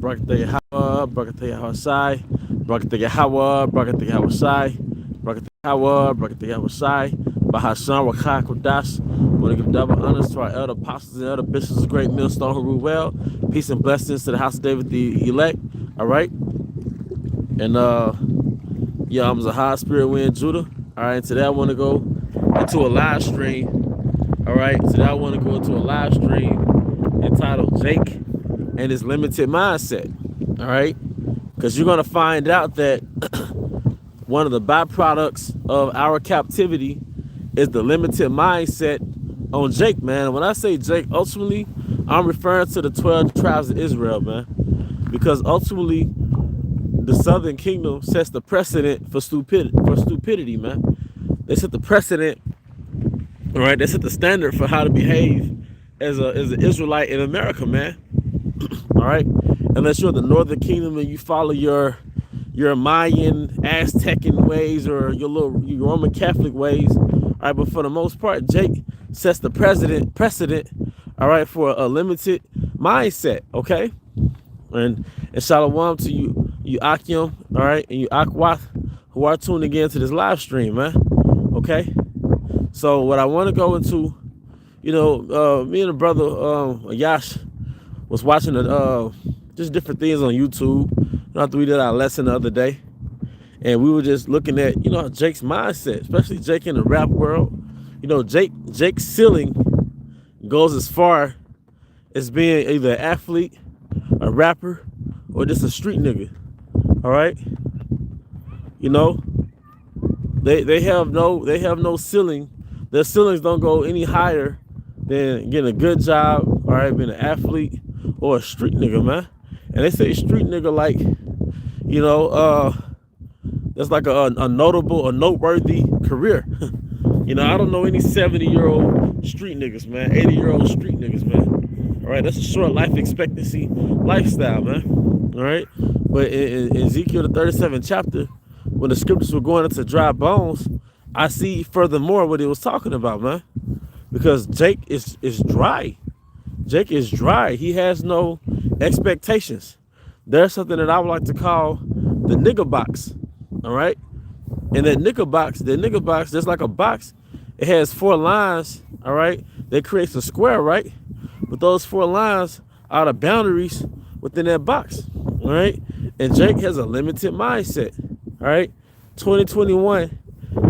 Barakatah Yahweh, Barakatah Yahweh Sai, Barakatah Yahweh, Barakatah Yahweh Sai, Barakatah Yahweh, Barakatah Yahweh Sai, Bahashan Rakah Kodash. Want to give double honors to our elder apostles and elder bishops of Great Millstone who rule well. Peace and blessings to the house of David the elect. All right. And yeah, I'm a high spirit wind Judah. All right, today I want to go into a live stream. All right, today I want to go into a live stream entitled Jake and His Limited Mindset. All right, because you're gonna find out that one of the byproducts of our captivity is the limited mindset on Jake, man. And when I say Jake, ultimately, I'm referring to the 12 tribes of Israel, man, because ultimately the Southern Kingdom sets the precedent for stupidity, man. They set the precedent, all right? They set the standard for how to behave as an Israelite in America, man. All right? Unless you're the Northern Kingdom and you follow your Mayan, Aztecan ways or your Roman Catholic ways, all right? But for the most part, Jake sets the precedent, all right, for a limited mindset, okay? And shalom to you Akim, all right, and you Akwath, who are tuning in to this live stream, man. Okay. So what I want to go into, you know, me and the brother Yash was watching just different things on YouTube. After we did our lesson the other day, and we were just looking at, you know, Jake's mindset, especially Jake in the rap world. You know, Jake's ceiling goes as far as being either an athlete, a rapper, or just a street nigga. All right, you know, they have no ceiling. Their ceilings don't go any higher than getting a good job, all right, being an athlete or a street nigga, man. And they say street nigga like, you know, that's like a notable or noteworthy career. You know, I don't know any 70-year-old street niggas, man, 80-year-old street niggas, man. All right, that's a short life expectancy lifestyle, man. All right, but in Ezekiel the 37th chapter, when the scriptures were going into dry bones, I see furthermore what it was talking about, man. Because Jake is dry. Jake is dry. He has no expectations. There's something that I would like to call the nigger box. All right, and that nigger box, just like a box, it has 4 lines. All right, that creates a square, right? But those 4 lines are the boundaries within that box. All right, and Jake has a limited mindset. All right, 2021,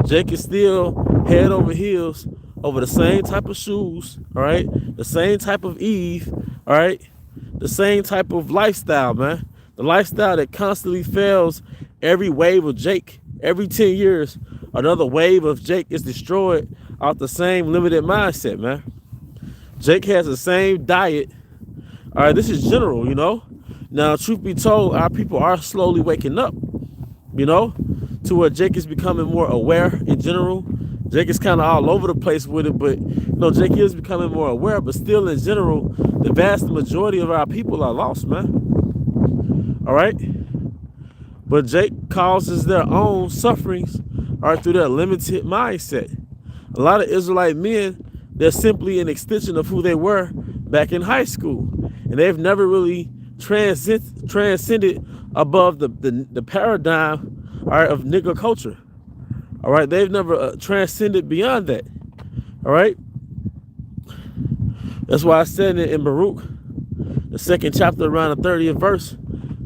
Jake is still head over heels over the same type of shoes. All right, the same type of Eve. All right, the same type of lifestyle, man. The lifestyle that constantly fails. Every wave of Jake, every 10 years, another wave of Jake is destroyed off the same limited mindset, man. Jake has the same diet. All right, this is general, you know. Now, truth be told, our people are slowly waking up, you know, to where Jake is becoming more aware in general. Jake is kind of all over the place with it, but, you know, Jake is becoming more aware, but still in general, the vast majority of our people are lost, man. All right? But Jake causes their own sufferings, all right, through their limited mindset. A lot of Israelite men, they're simply an extension of who they were back in high school. And they've never really transcended above the paradigm, all right, of nigger culture. All right, they've never transcended beyond that. All right. That's why I said it in Baruch, the 2nd chapter, around the 30th verse.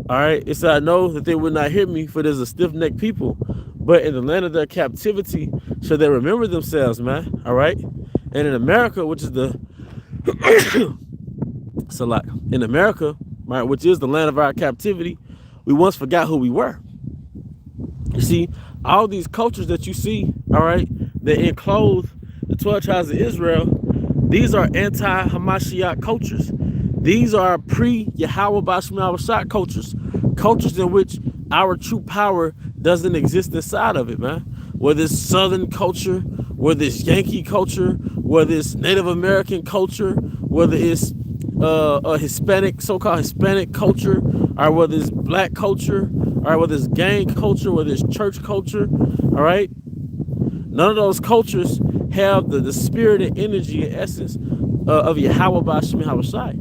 All right, it said, I know that they would not hear me, for there's a stiff-necked people, but in the land of their captivity shall they remember themselves, man. All right, and in America, which is the so like in America, right, which is the land of our captivity, we once forgot who we were. You see, all these cultures that you see, all right, that enclose the 12 tribes of Israel, these are anti-Hamashiach cultures. These are pre-Yahweh Bashim Shot cultures in which our true power doesn't exist inside of it, man. Whether it's Southern culture, whether it's Yankee culture, whether it's Native American culture, whether it's a Hispanic, so-called Hispanic culture, or whether it's black culture, or whether it's gang culture, whether it's church culture, all right? None of those cultures have the spirit and energy and essence of Yahweh Bashim Shai.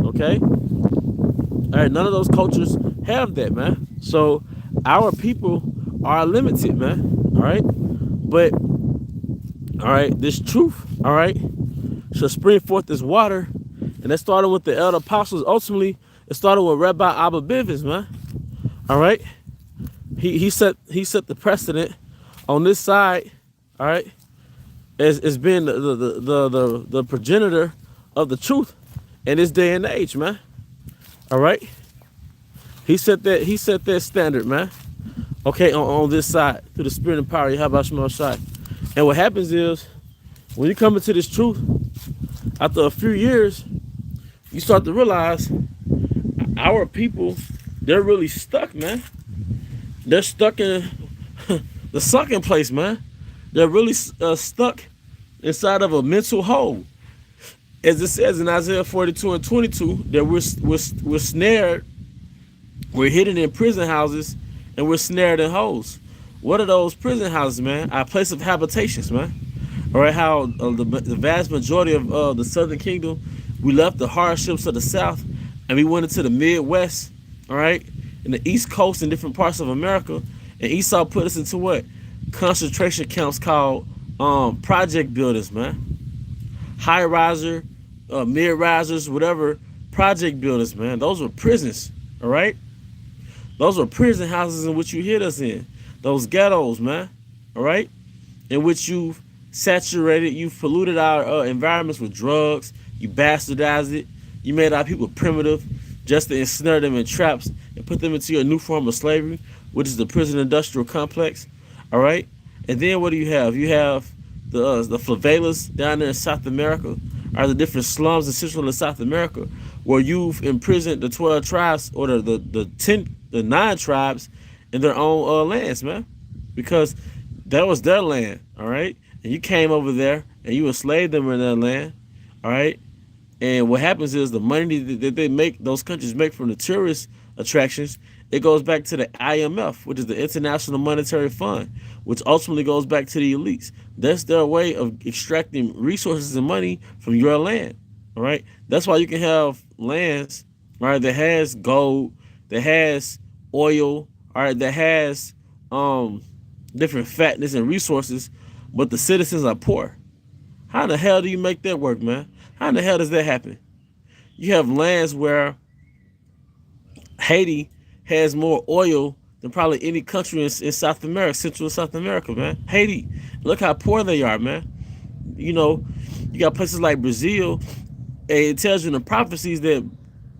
Okay? All right, none of those cultures have that, man. So our people are limited, man. All right, but all right, this truth, all right, shall spring forth as water, and that started with the elder apostles. Ultimately, it started with Rabbi Abba Bivens, man. All right, he set the precedent on this side, all right, as being the progenitor of the truth in this day and age, man. All right, he set that standard, man. Okay, on this side through the spirit and power, Yahweh Shema Shai. And what happens is when you come into this truth, after a few years, you start to realize our people, they're really stuck, man. They're stuck in the sunken place, man. They're really stuck inside of a mental hole. As it says in Isaiah 42 and 22, that we're snared, we're hidden in prison houses, and we're snared in holes. What are those prison houses, man? Our place of habitations, man. All right, how the vast majority of the Southern Kingdom, we left the hardships of the South, and we went into the Midwest, all right, and the East Coast and different parts of America, and Esau put us into what? Concentration camps called project buildings, man. High riser, mid risers, whatever, project buildings, man. Those were prisons, all right? Those were prison houses in which you hid us in. Those ghettos, man, all right? In which you've saturated, you've polluted our environments with drugs, you bastardized it, you made our people primitive just to ensnare them in traps and put them into a new form of slavery, which is the prison industrial complex, all right? And then what do you have? You have the favelas down there in South America, are the different slums in Central and South America, where you've imprisoned the 12 tribes or the 9 tribes in their own lands, man, because that was their land, all right? And you came over there and you enslaved them in their land, all right? And what happens is the money that they make, those countries make from the tourist attractions, it goes back to the IMF, which is the International Monetary Fund, which ultimately goes back to the elites. That's their way of extracting resources and money from your land, all right? That's why you can have lands, all right, that has gold, that has oil, all right, that has different fatness and resources, but the citizens are poor. How in the hell do you make that work, man? How in the hell does that happen? You have lands where Haiti has more oil than probably any country in South America, Central South America, man. Haiti, look how poor they are, man. You know, you got places like Brazil, and it tells you in the prophecies that,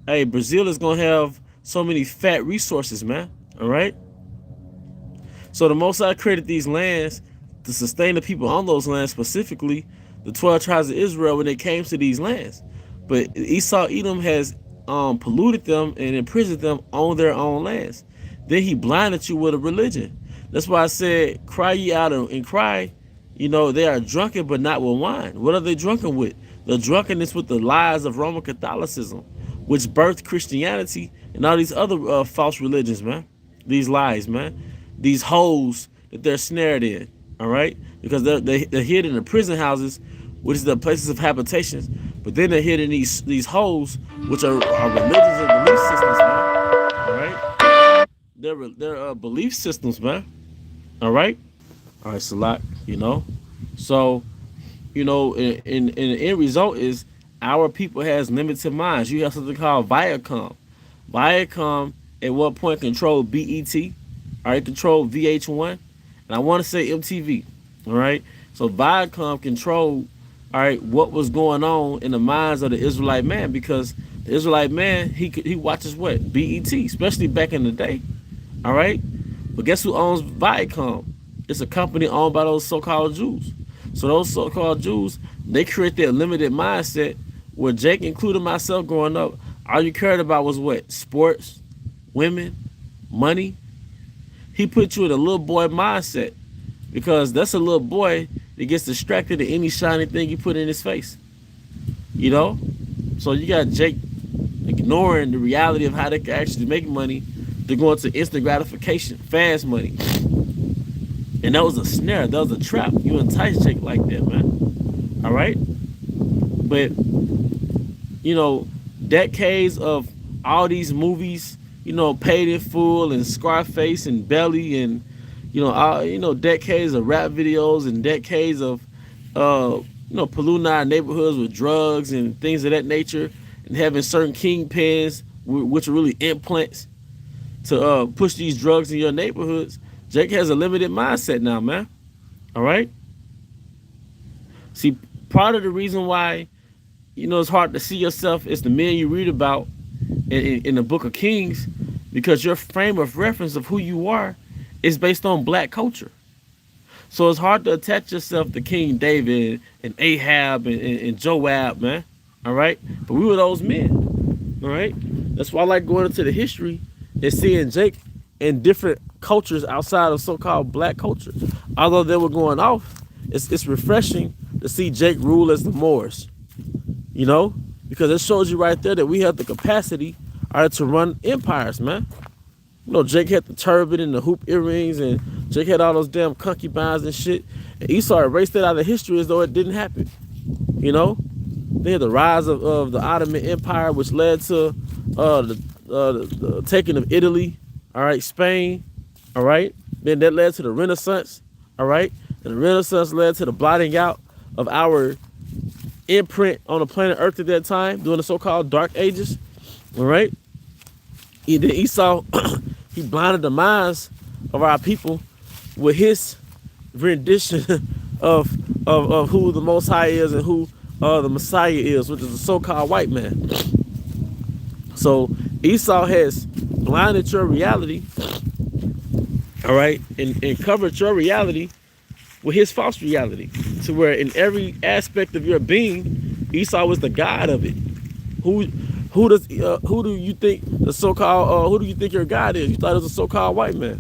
hey, Brazil is going to have so many fat resources, man, all right? So the Most High created these lands to sustain the people on those lands, specifically the 12 tribes of Israel when they came to these lands. But Esau Edom has polluted them and imprisoned them on their own lands. Then he blinded you with a religion. That's why I said, cry ye out and cry. You know, they are drunken, but not with wine. What are they drunken with? The drunkenness with the lies of Roman Catholicism, which birthed Christianity and all these other false religions, man. These lies, man. These holes that they're snared in, all right? Because they're hid in the prison houses, which is the places of habitations. But then they're hid in these holes, which are religions and belief systems, man. All right? They're belief systems, man. All right? All right, Salat, you know? So, you know, and the end result is our people has limited minds. You have something called Viacom. Viacom at one point controlled BET, all right, controlled VH1, and I want to say MTV, all right? So Viacom controlled, all right, what was going on in the minds of the Israelite man, because the Israelite man, he watches what? BET, especially back in the day, all right? But guess who owns Viacom? It's a company owned by those so-called Jews. So those so-called Jews, they create their limited mindset where Jake, including myself growing up, all you cared about was what? Sports, women, money. He put you in a little boy mindset because that's a little boy that gets distracted at any shiny thing you put in his face. You know? So you got Jake ignoring the reality of how they can actually make money. They're going to instant gratification, fast money. And that was a snare. That was a trap. You entice Jake like that, man. All right? But, you know, decades of all these movies, you know, Paid in Full and Scarface and Belly and, you know, all, you know, decades of rap videos and decades of, you know, polluting our neighborhoods with drugs and things of that nature, and having certain kingpins, which are really implants to push these drugs in your neighborhoods. Jake has a limited mindset now, man. All right. See, part of the reason why, you know, it's hard to see yourself as the men you read about in the Book of Kings, because your frame of reference of who you are is based on black culture. So it's hard to attach yourself to King David and Ahab and Joab, man. All right. But we were those men. All right. That's why I like going into the history and seeing Jake in different cultures outside of so-called black culture. Although they were going off, it's refreshing to see Jake rule as the Moors, you know, because it shows you right there that we have the capacity, all right, to run empires, man. You know, Jake had the turban and the hoop earrings, and Jake had all those damn concubines and shit. And Esau erased that out of history as though it didn't happen. You know, they had the rise of the Ottoman Empire, which led to the taking of Italy, all right, Spain, all right. Then that led to the Renaissance, all right. And the Renaissance led to the blotting out of our imprint on the planet Earth at that time, during the so-called Dark Ages, all right. Then Esau, he blinded the minds of our people with his rendition of who the Most High is and who the Messiah is, which is the so-called white man. So Esau has blinded your reality, all right, and covered your reality with his false reality, to where in every aspect of your being, Esau was the god of it. Who do you think the so-called who do you think your God is? You thought it was a so-called white man.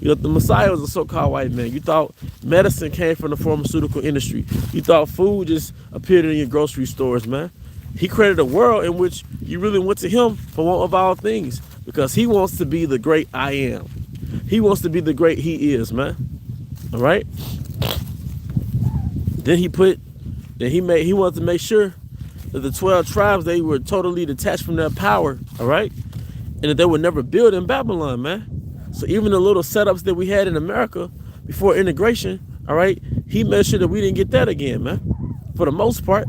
You know, the Messiah was a so-called white man. You thought medicine came from the pharmaceutical industry. You thought food just appeared in your grocery stores, man. He created a world in which you really went to him for one of all things, because he wants to be the great I am. He wants to be the great he is, man. All right. Then he wanted to make sure that the 12 tribes, they were totally detached from their power, all right? And that they would never build in Babylon, man. So even the little setups that we had in America before integration, all right, he made sure that we didn't get that again, man. For the most part,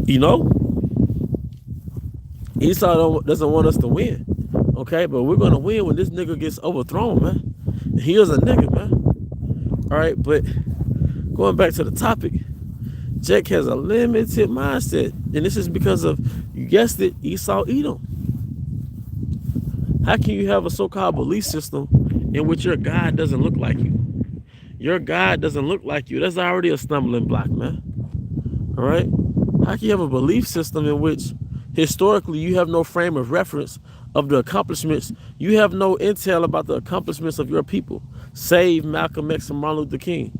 you know, Esau doesn't want us to win, okay? But we're going to win when this nigga gets overthrown, man. And he is a nigga, man. All right, but going back to the topic, Jake has a limited mindset, and this is because of, you guessed it, Esau Edom. How can you have a so-called belief system in which your God doesn't look like you? Your God doesn't look like you. That's already a stumbling block, man. All right? How can you have a belief system in which historically you have no frame of reference of the accomplishments? You have no intel about the accomplishments of your people, save Malcolm X and Martin Luther King.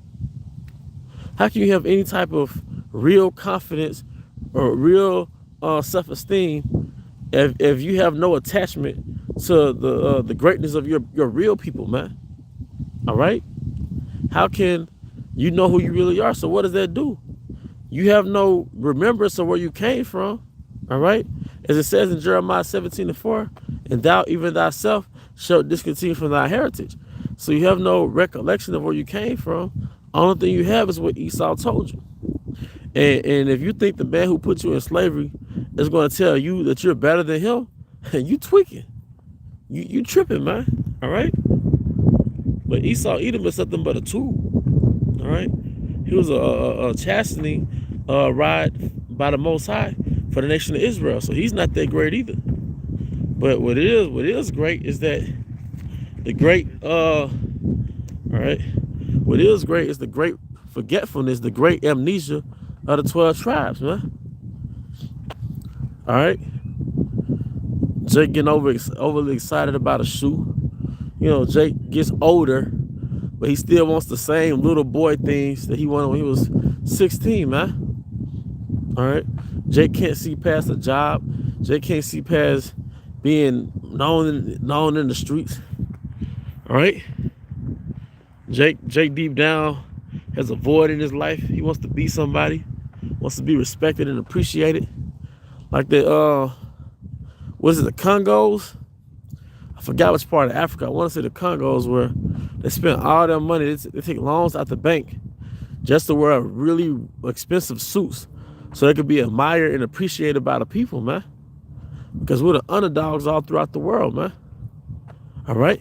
How can you have any type of real confidence or real self-esteem if you have no attachment to the greatness of your real people, man? All right? How can you know who you really are? So what does that do? You have no remembrance of where you came from, all right? As it says in Jeremiah 17:4, and thou even thyself shalt discontinue from thy heritage. So you have no recollection of where you came from. Only thing you have is what Esau told you. And if you think the man who put you in slavery is going to tell you that you're better than him, you tweaking. You tripping, man. All right? But Esau Edom is nothing but a tool. All right? He was a chastening rod by the Most High for the nation of Israel. So he's not that great either. But what is great is that the great, all right? What is great is the great forgetfulness, the great amnesia of the 12 tribes, man. All right? Jake getting overly excited about a shoe. You know, Jake gets older, but he still wants the same little boy things that he wanted when he was 16, man. All right? Jake can't see past a job. Jake can't see past being known in the streets. All right? Jake deep down has a void in his life. He wants to be somebody, wants to be respected and appreciated. Like what is it, the Congos? I forgot which part of Africa. I want to say the Congos, where they spend all their money. They take loans out the bank just to wear really expensive suits so they could be admired and appreciated by the people, man. Because we're the underdogs all throughout the world, man. All right?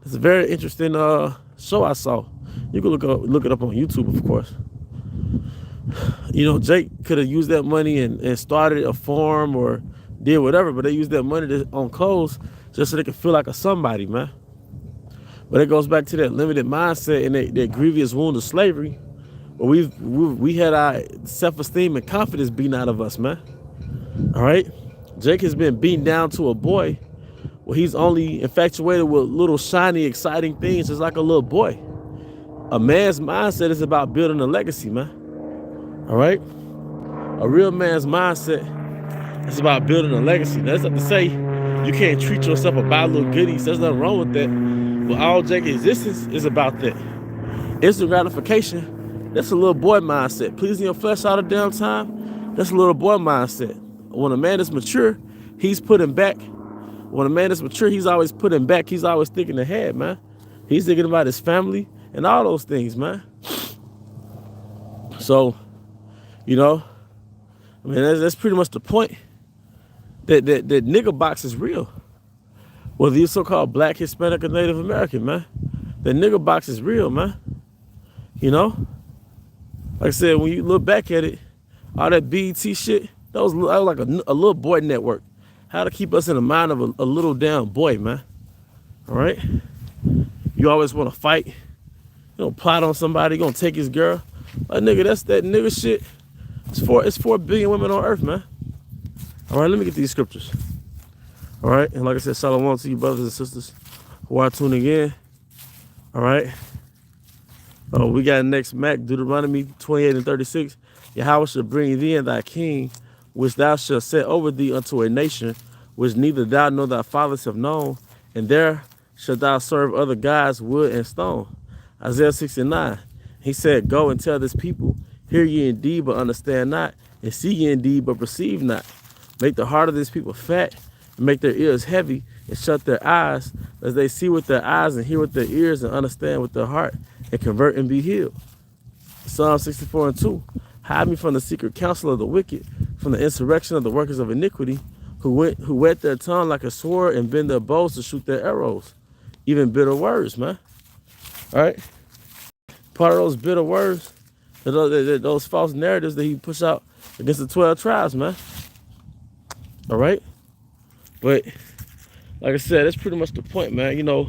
It's a very interesting show I saw. You can look it up on YouTube, of course. You know, Jake could have used that money and started a farm or did whatever, but they used that money on clothes just so they could feel like a somebody, man. But it goes back to that limited mindset and that grievous wound of slavery. But we had our self-esteem and confidence beaten out of us, man. All right? Jake has been beaten down to a boy where he's only infatuated with little shiny, exciting things just like a little boy. A man's mindset is about building a legacy, man. All right? A real man's mindset is about building a legacy. That's not to say you can't treat yourself about little goodies. There's nothing wrong with that. But all Jake's existence is about that. Instant gratification, that's a little boy mindset. Pleasing your flesh all the damn time, that's a little boy mindset. When a man is mature, he's putting back. When a man is mature, he's always putting back. He's always thinking ahead, man. He's thinking about his family and all those things, man. So, you know, I mean, that's pretty much the point. That nigger box is real. Whether you're so-called black, Hispanic, or Native American, man. The nigger box is real, man. You know? Like I said, when you look back at it, all that BET shit, that was like a little boy network. How to keep us in the mind of a little damn boy, man. All right? You always want to fight. You don't plot on somebody, gonna take his girl. Like, nigga, that's that nigga shit. It's 4 billion women on earth, man. All right, let me get these scriptures. All right, and like I said, shalom to you brothers and sisters who are tuning in. All right. Oh, we got next Mac, Deuteronomy 28:36. Yahweh shall bring thee and thy king, which thou shalt set over thee unto a nation, which neither thou nor thy fathers have known, and there shalt thou serve other gods, wood and stone. Isaiah 69. He said, go and tell this people, hear ye indeed, but understand not, and see ye indeed, but perceive not. Make the heart of this people fat, and make their ears heavy, and shut their eyes, as they see with their eyes, and hear with their ears, and understand with their heart, and convert and be healed. Psalm 64:2. Hide me from the secret counsel of the wicked, from the insurrection of the workers of iniquity, who whet their tongue like a sword and bend their bows to shoot their arrows. Even bitter words, man. All right? Part of those bitter words, those false narratives that he pushed out against the 12 tribes, man. All right? But like I said, that's pretty much the point, man. You know,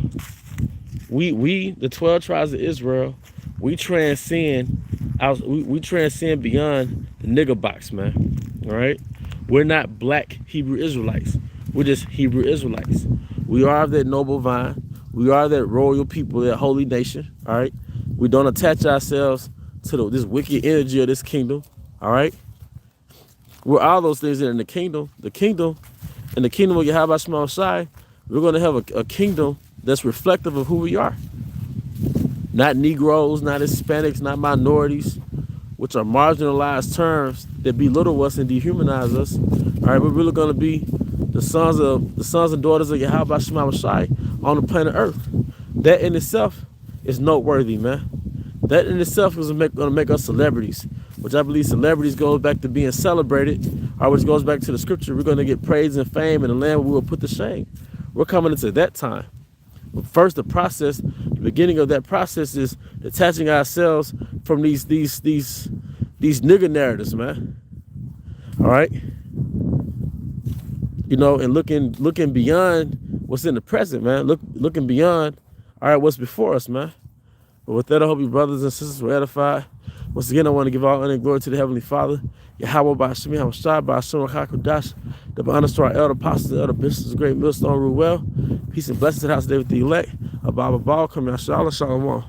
we the 12 tribes of Israel, we transcend beyond the nigger box, man. All right? We're not black Hebrew Israelites. We're just Hebrew Israelites. We are of that noble vine. We are that royal people, that holy nation. All right? We don't attach ourselves to this wicked energy of this kingdom. All right? We're all those things that are in the kingdom. The kingdom, in the kingdom of Yahweh Shema Shai, we're going to have a kingdom that's reflective of who we are. Not Negroes, not Hispanics, not minorities, which are marginalized terms that belittle us and dehumanize us. All right, we're really going to be the sons and daughters of Yahweh Shema Shai on the planet Earth. That in itself is noteworthy, man. That in itself is going to make us celebrities, which I believe celebrities goes back to being celebrated, or which goes back to the scripture. We're going to get praise and fame in the land where we will put to shame. We're coming into that time. But first, the beginning of that process is detaching ourselves from these nigger narratives, man. All right, you know, and looking beyond what's in the present, man. Looking beyond, all right, what's before us, man. But with that, I hope you brothers and sisters were edified. Once again, I want to give all honor and glory to the Heavenly Father, Yahweh B'Hashem Yahushua B'Hashem Hakodash, the honor to our elder apostles, the elder bishops, the great millstone rule well. Peace and blessings to the house of David the elect. Abba Baal, come Shalom.